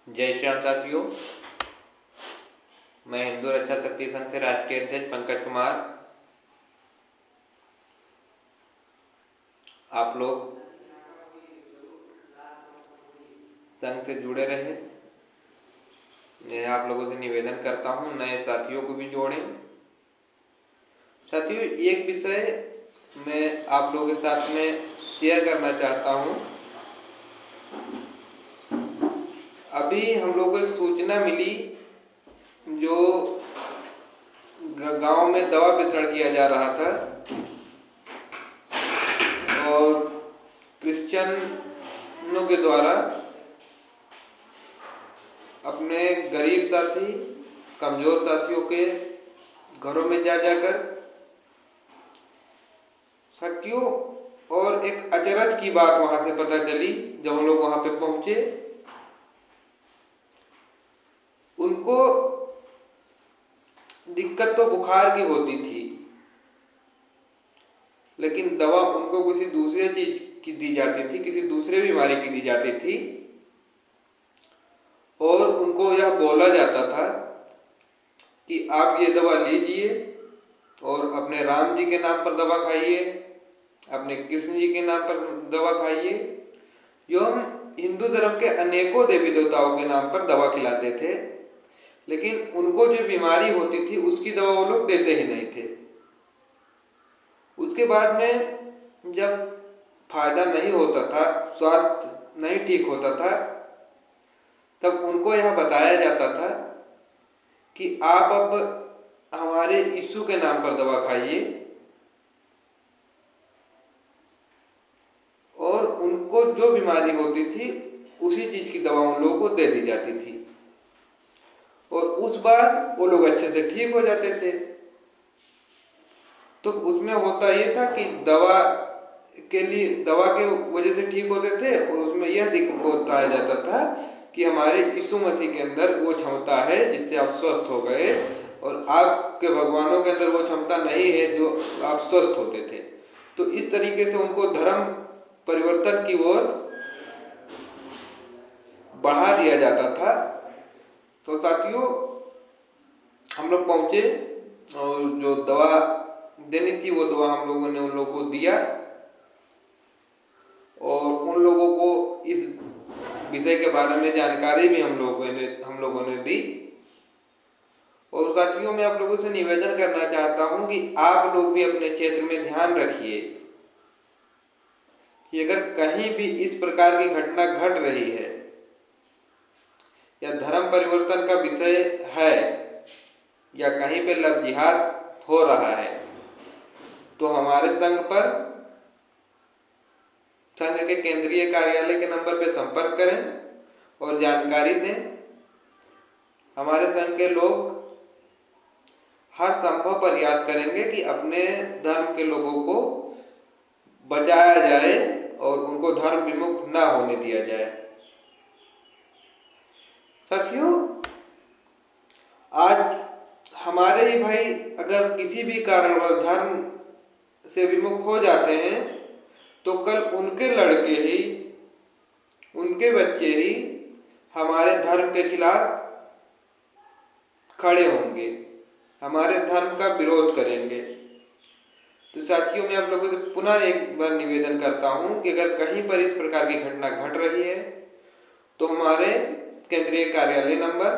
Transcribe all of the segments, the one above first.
जय श्री राम साथियों। मैं हिंदू रक्षा शक्ति संघ से राष्ट्रीय अध्यक्ष पंकज कुमार। आप लोग संघ से जुड़े रहे। मैं आप लोगों से निवेदन करता हूं, नए साथियों को भी जोड़ें। साथियों, एक विषय मैं आप लोगों के साथ में शेयर करना चाहता हूं। अभी हम लोगों को एक सूचना मिली, जो गांव में दवा वितरण किया जा रहा था और क्रिश्चियनों के द्वारा अपने गरीब साथी, कमजोर साथियों के घरों में जाकर साथियों, और एक अचरज की बात वहां से पता चली। जब हम लोग वहां पे पहुंचे, उनको दिक्कत तो बुखार की होती थी, लेकिन दवा उनको किसी दूसरे चीज की दी जाती थी, किसी दूसरे बीमारी की दी जाती थी। और उनको यह बोला जाता था कि आप ये दवा लीजिए और अपने राम जी के नाम पर दवा खाइए, अपने कृष्ण जी के नाम पर दवा खाइए। एवं हिंदू धर्म के अनेकों देवी देवताओं के नाम पर दवा खिलाते थे, लेकिन उनको जो बीमारी होती थी उसकी दवा वो लोग देते ही नहीं थे। उसके बाद में जब फायदा नहीं होता था, स्वास्थ्य नहीं ठीक होता था, तब उनको यह बताया जाता था कि आप अब हमारे यीशु के नाम पर दवा खाइए। और उनको जो बीमारी होती थी उसी चीज की दवा उन लोगों को दे दी जाती थी, और उस बार वो लोग अच्छे से ठीक हो जाते थे। तो उसमें होता ये था कि दवा के वजह से ठीक होते थे, और उसमें यह बताया जाता था कि हमारे यीशु मसीह के अंदर वो क्षमता है जिससे आप स्वस्थ हो गए, और आपके भगवानों के अंदर वो क्षमता नहीं है जो आप स्वस्थ होते थे। तो इस तरीके से उनको धर्म परिवर्तन की ओर बढ़ा दिया जाता था। तो साथियों, हम लोग पहुंचे और जो दवा देनी थी वो दवा हम लोगों ने उन लोगों को दिया, और उन लोगों को इस विषय के बारे में जानकारी भी हम लोगों ने दी। और साथियों, मैं आप लोगों से निवेदन करना चाहता हूं कि आप लोग भी अपने क्षेत्र में ध्यान रखिए कि अगर कहीं भी इस प्रकार की घटना घट रही है या धर्म परिवर्तन का विषय है या कहीं पे लव जिहाद हो रहा है, तो हमारे संघ के केंद्रीय कार्यालय के नंबर पे संपर्क करें और जानकारी दें। हमारे संघ के लोग हर संभव प्रयास करेंगे कि अपने धर्म के लोगों को बचाया जाए और उनको धर्म विमुख न होने दिया जाए। साथियों, आज हमारे ही भाई अगर किसी भी कारणवश धर्म से विमुख हो जाते हैं, तो कल उनके लड़के ही, उनके बच्चे ही हमारे धर्म के खिलाफ खड़े होंगे, हमारे धर्म का विरोध करेंगे। तो साथियों, मैं आप लोगों से पुनः एक बार निवेदन करता हूं कि अगर कहीं पर इस प्रकार की घटना घट रही है, तो हमारे केंद्रीय कार्यालय नंबर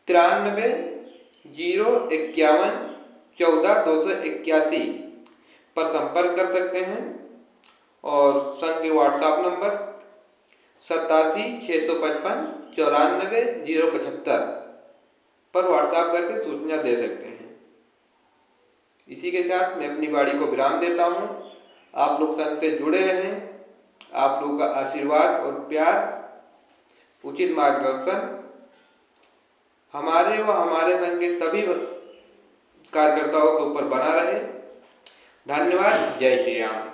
93 051 14 281 पर संपर्क कर सकते हैं, और संघ के व्हाट्सएप नंबर 87 655 94 075 पर व्हाट्सएप करके सूचना दे सकते हैं। इसी के साथ मैं अपनी वाणी को विराम देता हूं। आप लोग संघ से जुड़े रहें। आप लोगों का आशीर्वाद और प्यार, उचित मार्गदर्शन हमारे व हमारे संघ के सभी कार्यकर्ताओं के ऊपर बना रहे। धन्यवाद। जय श्री राम।